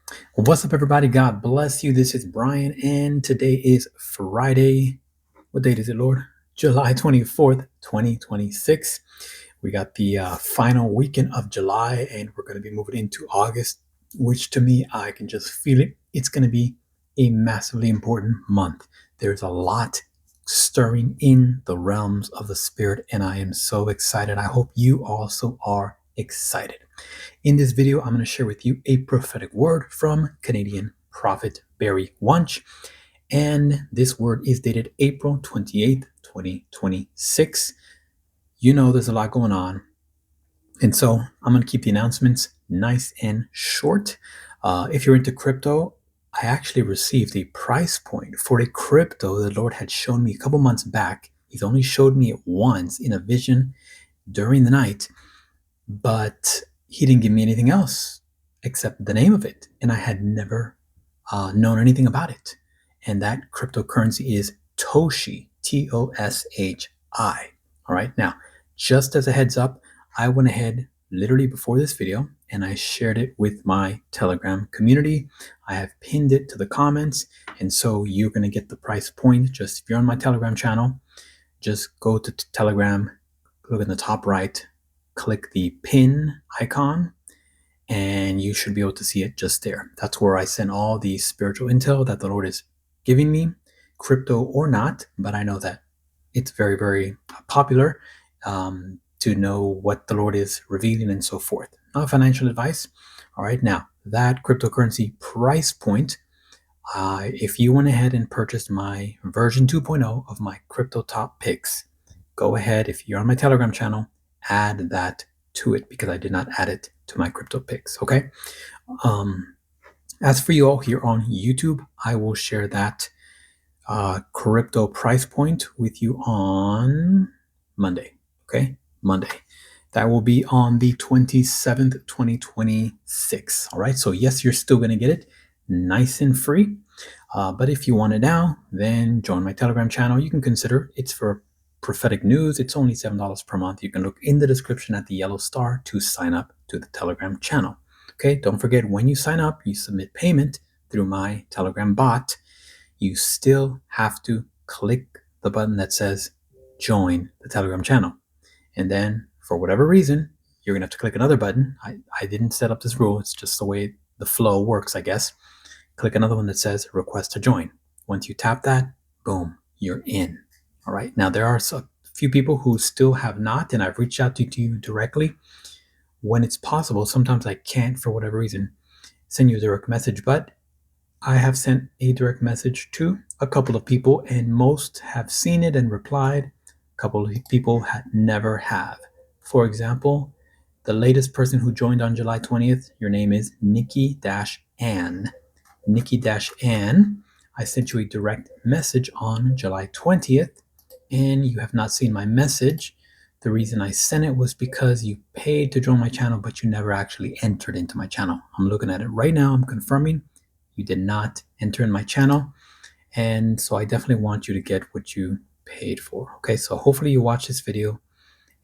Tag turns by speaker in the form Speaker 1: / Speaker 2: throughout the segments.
Speaker 1: Well, what's up, everybody? God bless you. This is Brian, and today is Friday. What date is it, Lord? July 24th, 2026. We got the final weekend of July, and we're going to be moving into August, which to me, I can just feel it. It's going to be a massively important month. There's a lot stirring in the realms of the Spirit, and I am so excited. I hope you also are excited. In this video, I'm going to share with you a prophetic word from Canadian prophet Barry Wunsch. And this word is dated April 28th, 2026. You know, there's a lot going on. And so I'm going to keep the announcements nice and short. If you're into crypto, I actually received a price point for a crypto the Lord had shown me a couple months back. He's only showed me it once in a vision during the night, but he didn't give me anything else except the name of it. And I had never known anything about it. And that cryptocurrency is Toshi, Toshi. All right. Now, just as a heads up, I went ahead literally before this video and I shared it with my Telegram community. I have pinned it to the comments. And so you're going to get the price point. Just if you're on my Telegram channel, just go to Telegram, look in the top right, click the pin icon, and you should be able to see it just there. That's where I send all the spiritual intel that the Lord is giving me, crypto or not, but I know that it's very, very popular to know what the Lord is revealing and so forth. Not financial advice. All right, now that cryptocurrency price point, if you went ahead and purchased my version 2.0 of my crypto top picks, go ahead, if you're on my Telegram channel, add that to it because I did not add it to my crypto picks. Okay. As for you all here on YouTube, I will share that crypto price point with you on Monday. Okay. Monday. That will be on the 27th, 2026. All right. So yes, you're still going to get it nice and free. But if you want it now, then join my Telegram channel. You can consider it's for prophetic news. It's only $7 per month. You can look in the description at the yellow star to sign up to the Telegram channel. Okay, don't forget, when you sign up, you submit payment through my Telegram bot. You still have to click the button that says join the Telegram channel. And then for whatever reason, you're going to have to click another button. I didn't set up this rule. It's just the way the flow works, I guess. Click another one that says request to join. Once you tap that, boom, you're in. All right. Now, there are a few people who still have not, and I've reached out to you directly. When it's possible, sometimes I can't, for whatever reason, send you a direct message, but I have sent a direct message to a couple of people, and most have seen it and replied. A couple of people never have. For example, the latest person who joined on July 20th, your name is Nikki-Ann. Nikki-Ann, I sent you a direct message on July 20th, and you have not seen my message. The reason I sent it was because you paid to join my channel, but you never actually entered into my channel. I'm looking at it right now. I'm confirming you did not enter in my channel. And so I definitely want you to get what you paid for. Okay, so hopefully you watch this video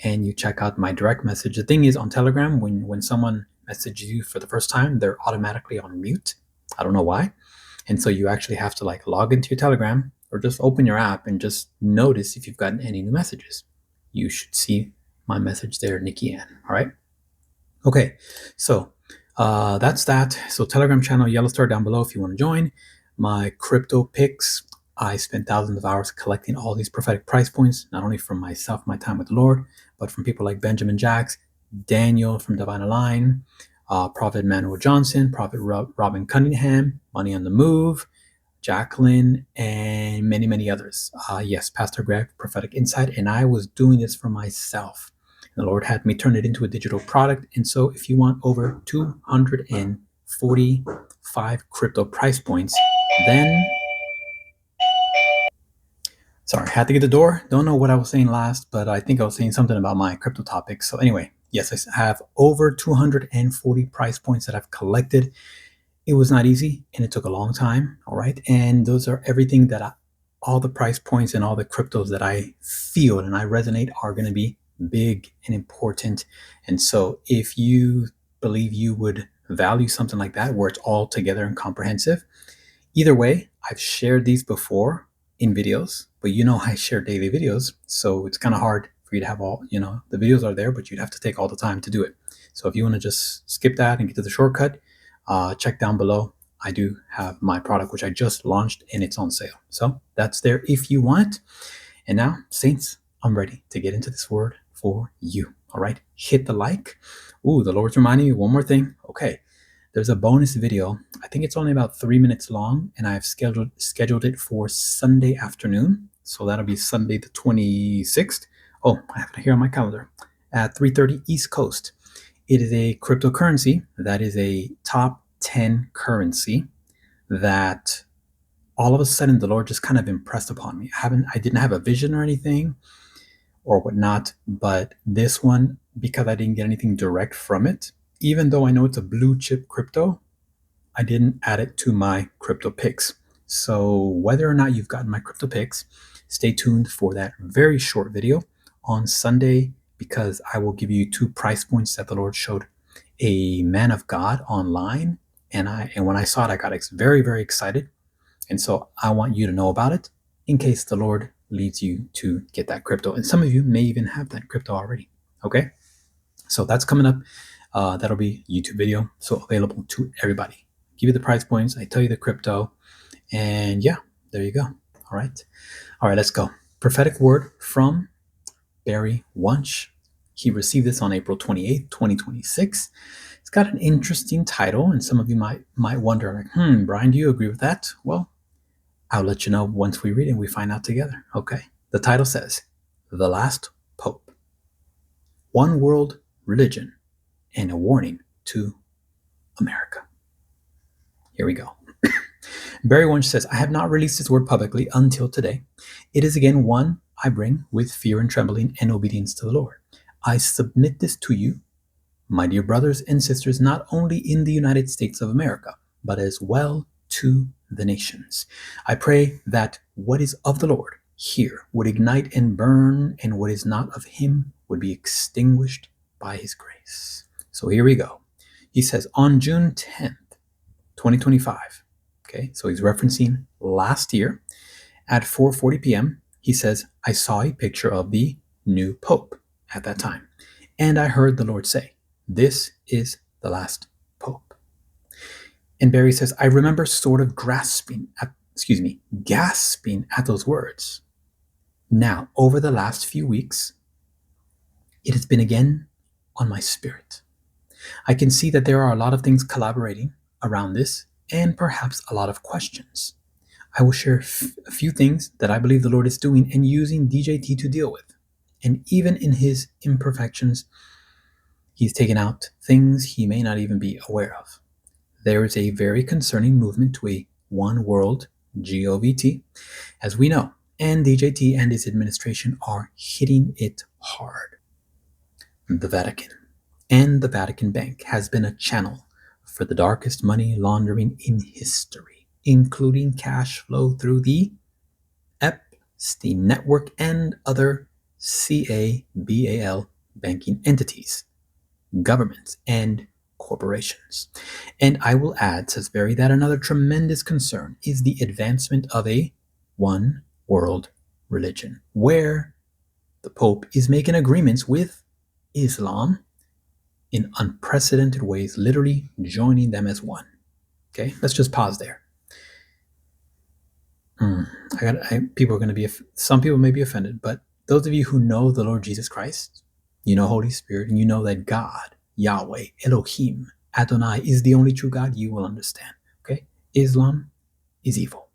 Speaker 1: and you check out my direct message. The thing is, on Telegram, when someone messages you for the first time, they're automatically on mute. I don't know why. And so you actually have to log into your Telegram or just open your app and just notice if you've gotten any new messages. You should see my message there, Nikki-Ann. All right. Okay. So that's that. So Telegram channel, yellow star down below if you want to join. My crypto picks. I spent thousands of hours collecting all these prophetic price points, not only from myself, my time with the Lord, but from people like Benjamin Jacques, Daniel from Divine Align, Prophet Manuel Johnson, Prophet Robin Cunningham, Money on the Move, Jacqueline, and many, many others. Yes, Pastor Greg, Prophetic Insight, and I was doing this for myself. The Lord had me turn it into a digital product. And so if you want over 245 crypto price points, then... Sorry, I had to get the door. Don't know what I was saying last, but I think I was saying something about my crypto topics. So anyway, yes, I have over 240 price points that I've collected. It was not easy and it took a long time. All right. And those are everything that all the price points and all the cryptos that I feel and I resonate are going to be big and important. And so if you believe you would value something like that where it's all together and comprehensive. Either way, I've shared these before in videos, but I share daily videos, so it's kind of hard for you to have all, the videos are there, but you'd have to take all the time to do it. So if you want to just skip that and get to the shortcut, check down below. I do have my product, which I just launched, and it's on sale. So that's there if you want it. And now, Saints, I'm ready to get into this word for you. All right, hit the like. Ooh, the Lord's reminding me one more thing. Okay, there's a bonus video. I think it's only about 3 minutes long, and I've scheduled it for Sunday afternoon. So that'll be Sunday the 26th. Oh, I have it here on my calendar at 3:30 East Coast. It is a cryptocurrency that is a top 10 currency that all of a sudden the Lord just kind of impressed upon me. I didn't have a vision or anything or whatnot, but this one, because I didn't get anything direct from it, even though I know it's a blue chip crypto, I didn't add it to my crypto picks. So whether or not you've gotten my crypto picks, stay tuned for that very short video on Sunday, because I will give you 2 price points that the Lord showed a man of God online. And when I saw it, I got very, very excited. And so I want you to know about it in case the Lord leads you to get that crypto. And some of you may even have that crypto already. Okay. So that's coming up. That'll be a YouTube video. So available to everybody. Give you the price points. I tell you the crypto. And yeah, there you go. All right. All right, let's go. Prophetic word from Barry Wunsch. He received this on April 28th, 2026. It's got an interesting title, and some of you might wonder, like, Brian, do you agree with that? Well, I'll let you know once we read it and we find out together. Okay. The title says, The Last Pope. One World Religion and a Warning to America. Here we go. Barry Wunsch says, I have not released this word publicly until today. It is again one I bring with fear and trembling and obedience to the Lord. I submit this to you, my dear brothers and sisters, not only in the United States of America, but as well to the nations. I pray that what is of the Lord here would ignite and burn, and what is not of him would be extinguished by his grace. So here we go. He says, on June 10th, 2025, okay, so he's referencing last year at 4:40 p.m., he says, I saw a picture of the new Pope at that time, and I heard the Lord say, this is the last Pope. And Barry says, I remember sort of gasping at those words. Now, over the last few weeks, it has been again on my spirit. I can see that there are a lot of things collaborating around this, and perhaps a lot of questions. I will share a few things that I believe the Lord is doing and using DJT to deal with. And even in his imperfections, he's taken out things he may not even be aware of. There is a very concerning movement to a one world GOVT, as we know, and DJT and his administration are hitting it hard. The Vatican and the Vatican Bank has been a channel for the darkest money laundering in history, including cash flow through the Epstein Network and other CABAL banking entities, governments, and corporations. And I will add, says Barry, that another tremendous concern is the advancement of a one world religion, where the Pope is making agreements with Islam in unprecedented ways, literally joining them as one. Okay, let's just pause there. People are going to be, some people may be offended, but those of you who know the Lord Jesus Christ, you know Holy Spirit, and you know that God, Yahweh, Elohim, Adonai is the only true God, you will understand. Okay, Islam is evil.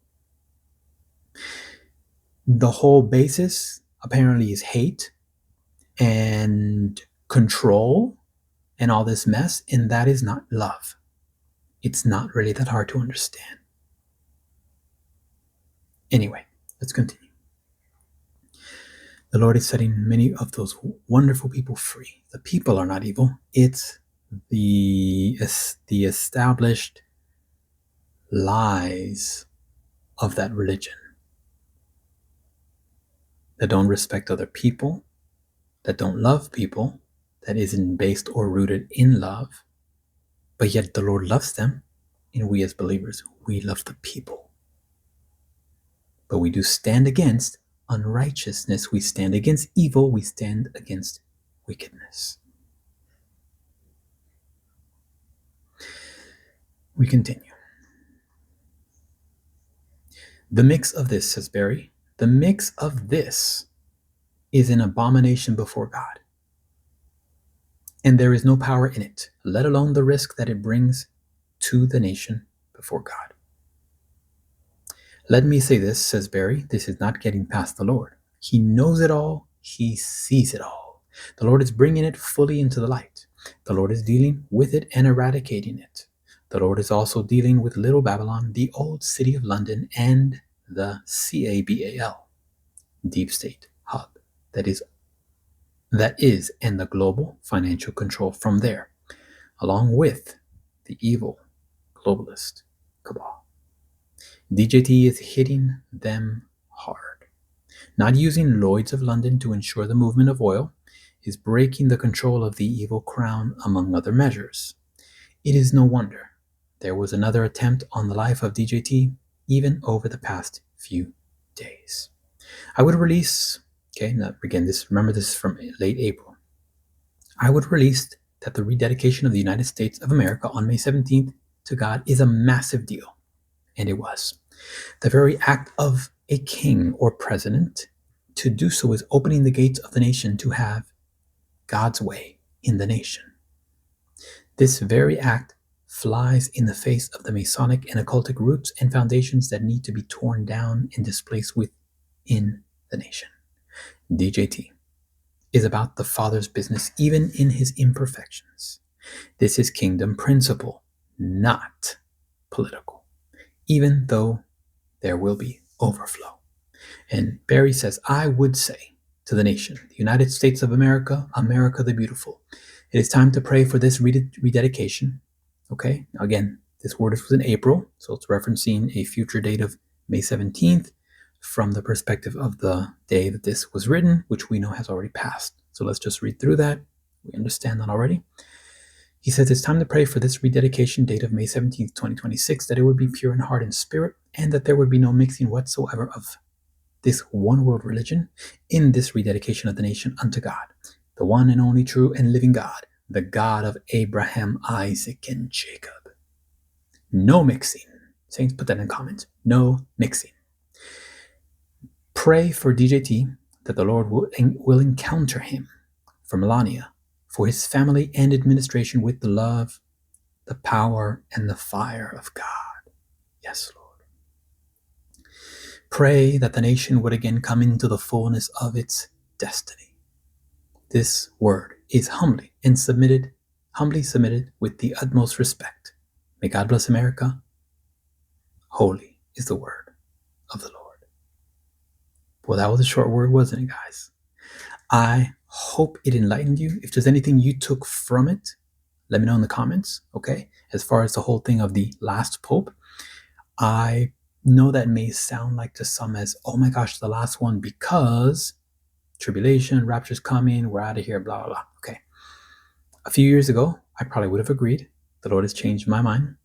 Speaker 1: The whole basis apparently is hate and control and all this mess, and that is not love. It's not really that hard to understand. Anyway, let's continue. The Lord is setting many of those wonderful people free. The people are not evil. It's the established lies of that religion that don't respect other people, that don't love people, that isn't based or rooted in love, But yet the Lord loves them, and we as believers, we love the people. But we do stand against unrighteousness. We stand against evil. We stand against wickedness. We continue. The mix of this, says Barry, the mix of this is an abomination before God. And there is no power in it, let alone the risk that it brings to the nation before God. Let me say this, says Barry, this is not getting past the Lord. He knows it all. He sees it all. The Lord is bringing it fully into the light. The Lord is dealing with it and eradicating it. The Lord is also dealing with Little Babylon, the old city of London, and the CABAL, deep state hub, that is, and the global financial control from there, along with the evil globalist cabal. DJT is hitting them hard. Not using Lloyd's of London to ensure the movement of oil is breaking the control of the evil crown, among other measures. It is no wonder there was another attempt on the life of DJT even over the past few days. I would release, remember this is from late April. I would release that the rededication of the United States of America on May 17th to God is a massive deal. And it was. The very act of a king or president to do so is opening the gates of the nation to have God's way in the nation. This very act flies in the face of the Masonic and occultic roots and foundations that need to be torn down and displaced within the nation. DJT is about the Father's business, even in his imperfections. This is kingdom principle, not political, even though there will be overflow. And Barry says, I would say to the nation, the United States of America, America the beautiful, it is time to pray for this rededication. Okay, again, this word was in April, so it's referencing a future date of May 17th from the perspective of the day that this was written, which we know has already passed. So let's just read through that. We understand that already. He says it's time to pray for this rededication date of May 17th, 2026, that it would be pure in heart and spirit, and that there would be no mixing whatsoever of this one world religion in this rededication of the nation unto God, the one and only true and living God, the God of Abraham, Isaac, and Jacob. No mixing. Saints, put that in the comments. No mixing. Pray for DJT that the Lord will encounter him, for Melania, for his family and administration with the love, the power, and the fire of God. Yes, Lord. Pray that the nation would again come into the fullness of its destiny. This word is humbly submitted with the utmost respect. May God bless America. Holy is the word of the Lord. Well, that was a short word, wasn't it, guys? I hope it enlightened you. If there's anything you took from it, let me know in the comments, okay? As far as the whole thing of the last pope, I know that may sound like to some as, oh my gosh, the last one, because tribulation, rapture's coming, we're out of here, blah, blah, blah. Okay. A few years ago, I probably would have agreed. The Lord has changed my mind.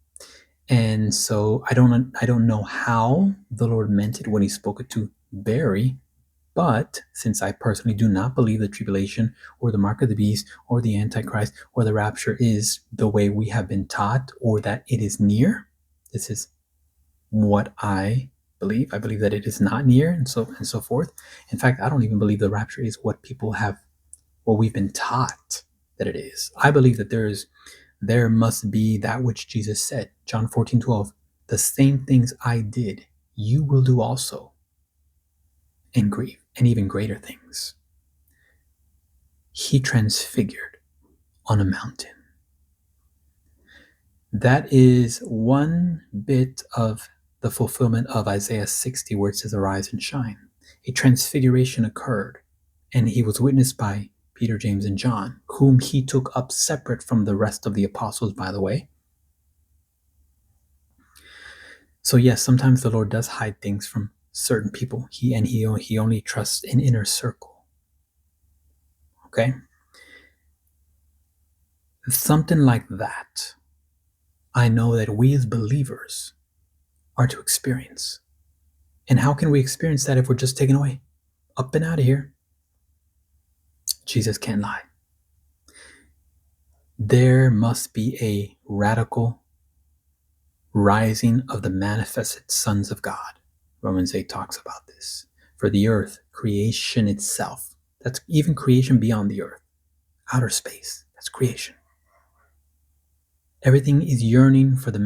Speaker 1: And so I don't know how the Lord meant it when he spoke it to Barry, but since I personally do not believe the tribulation or the mark of the beast or the Antichrist or the rapture is the way we have been taught, or that it is near, this is what I believe. I believe that it is not near, and so forth. In fact, I don't even believe the rapture is what we've been taught that it is. I believe that there must be that which Jesus said, John 14:12, the same things I did, you will do also, and even greater things. He transfigured on a mountain. That is one bit of the fulfillment of Isaiah 60, where it says, arise and shine. A transfiguration occurred, and he was witnessed by Peter, James, and John, whom he took up separate from the rest of the apostles, by the way. So yes, sometimes the Lord does hide things from certain people. He only trusts an inner circle. Okay? Something like that I know that we as believers are to experience. And how can we experience that if we're just taken away? Up and out of here. Jesus can't lie. There must be a radical rising of the manifested sons of God. Romans 8 talks about this. For the earth, creation itself, that's even creation beyond the earth, outer space, that's creation. Everything is yearning for the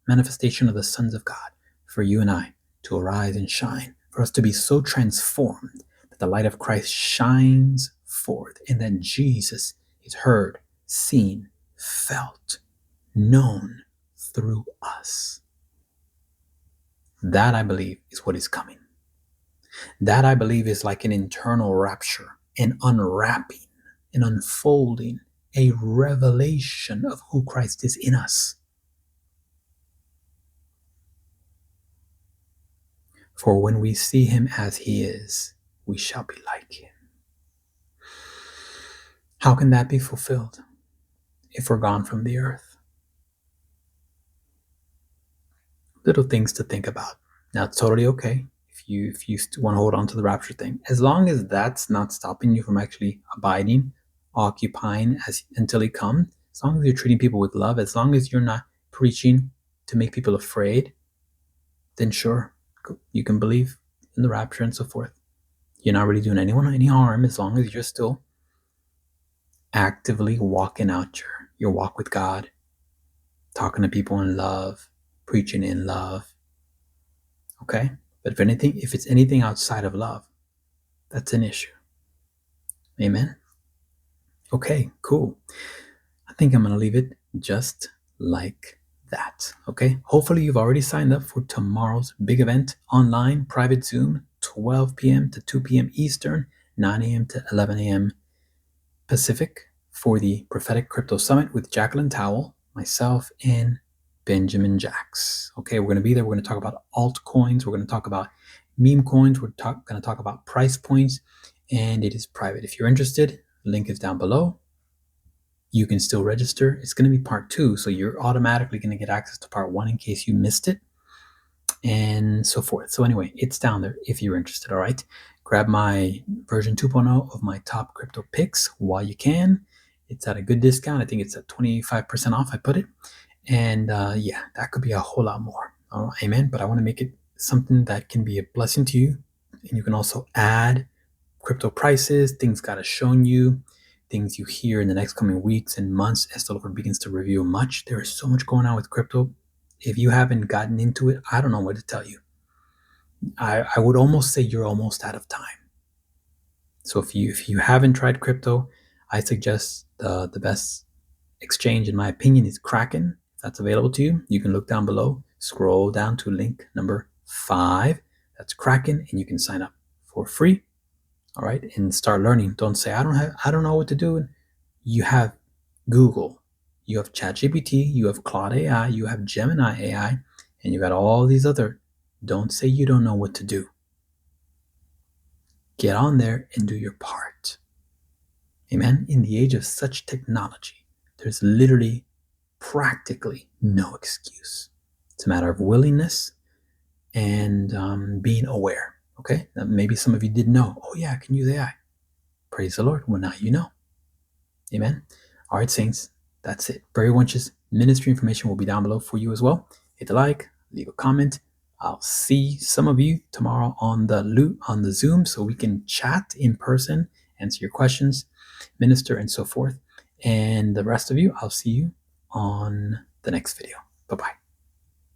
Speaker 1: manifestation of the sons of God, for you and I to arise and shine, for us to be so transformed that the light of Christ shines forth, and that Jesus is heard, seen, felt, known through us. That, I believe, is what is coming. That, I believe, is like an internal rapture, an unwrapping, an unfolding, a revelation of who Christ is in us. For when we see him as he is, we shall be like him. How can that be fulfilled if we're gone from the earth? Little things to think about. Now, it's totally okay if you want to hold on to the rapture thing, as long as that's not stopping you from actually abiding, occupying until he comes. As long as you're treating people with love, as long as you're not preaching to make people afraid, then sure, you can believe in the rapture and so forth. You're not really doing anyone any harm as long as you're still actively walking out your walk with God, talking to people in love, preaching in love. Okay? But if it's anything outside of love, that's an issue. Amen? Okay, cool. I think I'm going to leave it just like that. Okay? Hopefully you've already signed up for tomorrow's big event, online, private Zoom, 12 p.m. to 2 p.m. Eastern, 9 a.m. to 11 a.m. Pacific, for the Prophetic Crypto Summit with Jacqueline Towell, myself, and Benjamin Jacques. Okay, we're going to be there. We're going to talk about altcoins. We're going to talk about meme coins. We're going to talk about price points, and it is private. If you're interested, link is down below. You can still register. It's going to be part 2, so you're automatically going to get access to part 1 in case you missed it, and so forth. So anyway, it's down there if you're interested, all right? Grab my version 2.0 of my top crypto picks while you can. It's at a good discount. I think it's at 25% off, I put it. And yeah, that could be a whole lot more. All right, amen. But I want to make it something that can be a blessing to you. And you can also add crypto prices, things God has shown you, things you hear in the next coming weeks and months as the Lord begins to reveal much. There is so much going on with crypto. If you haven't gotten into it, I don't know what to tell you. I would almost say you're almost out of time. So if you haven't tried crypto, I suggest the best exchange, in my opinion, is Kraken. If that's available to you, you can look down below, scroll down to link number 5. That's Kraken, and you can sign up for free. All right, and start learning. Don't say I don't know what to do. You have Google, you have ChatGPT, you have Claude AI, you have Gemini AI, and you got all these other. Don't say you don't know what to do. Get on there and do your part. Amen. In the age of such technology, there's literally practically no excuse. It's a matter of willingness and being aware. Okay. Now, maybe some of you didn't know. Oh yeah, I can use AI. Praise the Lord. Well, now you know. Amen. All right, saints. That's it. Barry Wunsch's ministry information will be down below for you as well. Hit the like, leave a comment. I'll see some of you tomorrow on the Zoom, so we can chat in person, answer your questions, minister, and so forth. And the rest of you, I'll see you on the next video. Bye-bye.